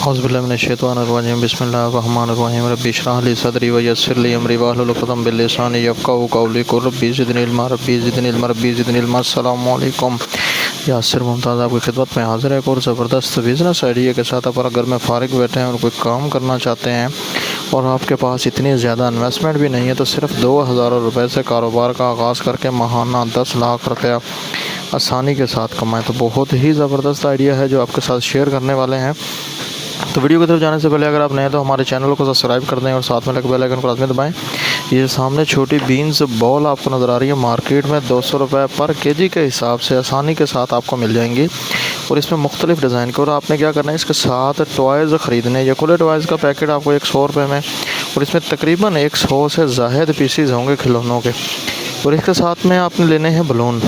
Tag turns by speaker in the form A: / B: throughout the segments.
A: औज़ुबिल्लाहिमिनश्शैतानिर्रजीम बिस्मिल्लाहिर्रहमानिर्रहीम रब्बि इश्रह ली सदरी व यस्सिर ली अमरी वाहलुल उक़दम मिन लिसानी यफ़क़हू क़ौली कुल रब्बि ज़िदनी इल्मा अस्सलामु अलैकुम। यासिर मुमताज़ आपकी खिदमत में हाज़िर है। एक और ज़बरदस्त बिज़नेस आइडिया के साथ आप अगर में फ़ारिग बैठे हैं और कोई काम करना चाहते हैं और आपके पास इतनी ज़्यादा इन्वेस्टमेंट भी नहीं है, तो सिर्फ 2000 रुपये से कारोबार का आगाज़ करके माहाना 10 लाख रुपया आसानी के साथ कमाएं। तो बहुत ही ज़बरदस्त आइडिया है जो आपके साथ शेयर करने वाले हैं। तो वीडियो की तरफ जाने से पहले अगर आप नए हैं तो हमारे चैनल को सब्सक्राइब कर दें और साथ में लगे बेल आइकन को लाज़मी दबाएं। ये सामने छोटी बीन्स बॉल आपको नज़र आ रही है, मार्केट में 200 रुपये पर केजी के हिसाब से आसानी के साथ आपको मिल जाएंगी और इसमें मुख्तलिफ़ डिज़ाइन के। और आपने क्या करना है, इसके साथ टॉयज़ ख़रीदने। ये खुले टॉयज़ का पैकेट आपको 100 रुपये में, और इसमें तकरीबन 100 से ज़ायद पीसीज होंगे खिलौनों के। और इसके साथ में आपने लेने हैं बलून।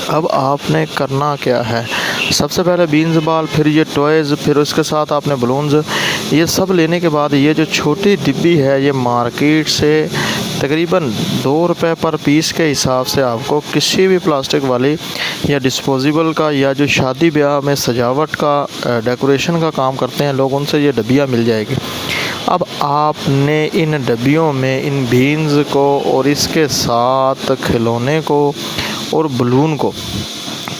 A: अब आपने करना क्या है, सबसे पहले बीन्स बॉल, फिर ये टॉयज़, फिर उसके साथ आपने बलून्स, ये सब लेने के बाद ये जो छोटी डिब्बी है ये मार्केट से तकरीबन 2 रुपये पर पीस के हिसाब से आपको किसी भी प्लास्टिक वाली या डिस्पोजेबल का, या जो शादी ब्याह में सजावट का डेकोरेशन का काम करते हैं लोग, उनसे ये डब्बियाँ मिल जाएगी। अब आपने इन डब्बियों में इन बीन्स को और इसके साथ खिलौने को और बलून को,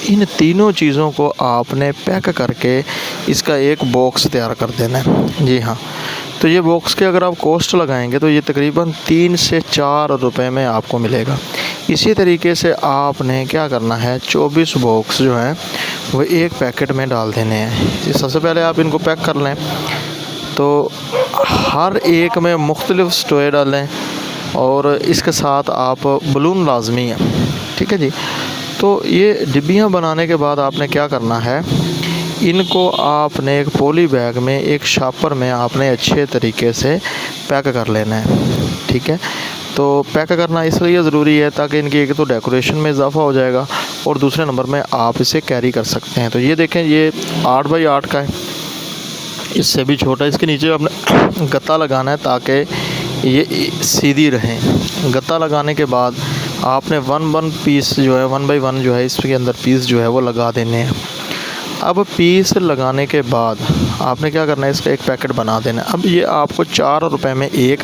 A: इन तीनों चीज़ों को आपने पैक करके इसका एक बॉक्स तैयार कर देना है। जी हाँ, तो ये बॉक्स के अगर आप कॉस्ट लगाएंगे तो ये तकरीबन 3 से 4 रुपए में आपको मिलेगा। इसी तरीके से आपने क्या करना है, 24 बॉक्स जो हैं वो एक पैकेट में डाल देने हैं। सबसे पहले आप इनको पैक कर लें, तो हर एक में मुख्तलिफ टॉय डालें और इसके साथ आप बलून लाजमी है, ठीक है जी। तो ये डिब्बियाँ बनाने के बाद आपने क्या करना है, इनको आपने एक पॉली बैग में, एक शापर में आपने अच्छे तरीके से पैक कर लेना है, ठीक है। तो पैक करना इसलिए ज़रूरी है ताकि इनकी एक तो डेकोरेशन में इजाफ़ा हो जाएगा और दूसरे नंबर में आप इसे कैरी कर सकते हैं। तो ये देखें, ये 8 बाई 8 का है, इससे भी छोटा। इसके नीचे आपने गत्ता लगाना है ताकि ये सीधी रहें। गत्ता लगाने के बाद आपने 1 पीस जो है, 1 बाई 1 जो है, इसके अंदर पीस जो है वो लगा देने हैं। अब पीस लगाने के बाद आपने क्या करना है, इसका एक पैकेट बना देना है। अब ये आपको 4 रुपए में एक,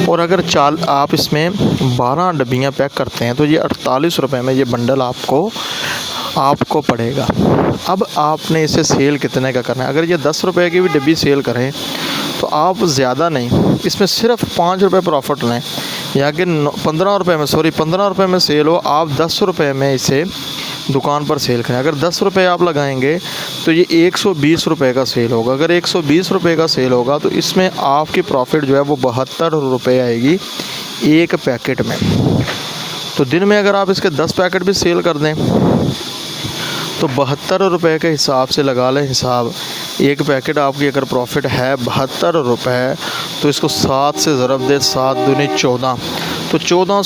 A: और अगर आप इसमें 12 डब्बियाँ पैक करते हैं तो ये 48 रुपए में ये बंडल आपको पड़ेगा। अब आपने इसे सेल कितने का करना है, अगर ये 10 रुपए की भी डब्बी सेल करें तो आप ज़्यादा नहीं, इसमें सिर्फ 5 रुपये प्रॉफिट लें, या कि 15 रुपये में सेल हो, आप 10 रुपये में इसे दुकान पर सेल करें। अगर 10 रुपये आप लगाएंगे तो ये 120 रुपये का सेल होगा। अगर 120 रुपये का सेल होगा तो इसमें आपकी प्रॉफिट जो है वो 72 रुपये आएगी एक पैकेट में। तो दिन में अगर आप इसके 10 पैकेट भी सेल कर दें तो 72 रुपये के हिसाब से लगा लें हिसाब। एक पैकेट आपकी अगर प्रॉफिट है 72 रुपये, तो इसको 7 से ज़रब दे, 7 दूनी 14, तो 14